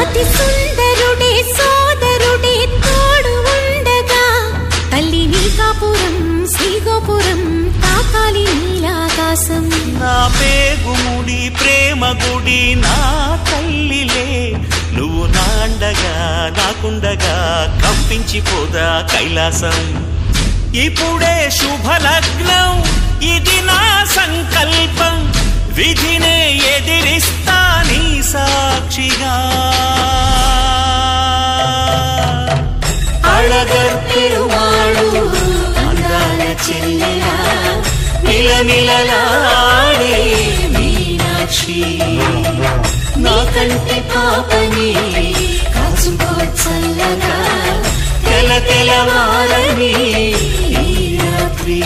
అతి సుందరుడే సోదరుడే తోడు ఉండగా తల్లి నీ కాపురం శ్రీగోపురం తాకాలి నీలాకాశం. నా పేగుముడి ప్రేమ గుడి నా తల్లిలే నువ్వు నాండగా నాకుండగా కంపించిపోదా కైలాసం. ఇప్పుడే శుభలగ్నం ఇది నా సంకల్పం విధినే ఎదిరిస్తా నీ సాక్షిగా. అళగర్ పెరుమాళు అందాల చెల్లెలా నిలనిలలాడే మీనాక్షి నీ కంటి పాపని కాచుకో చల్లగా తెల తెలవారని ఈ రాత్రి.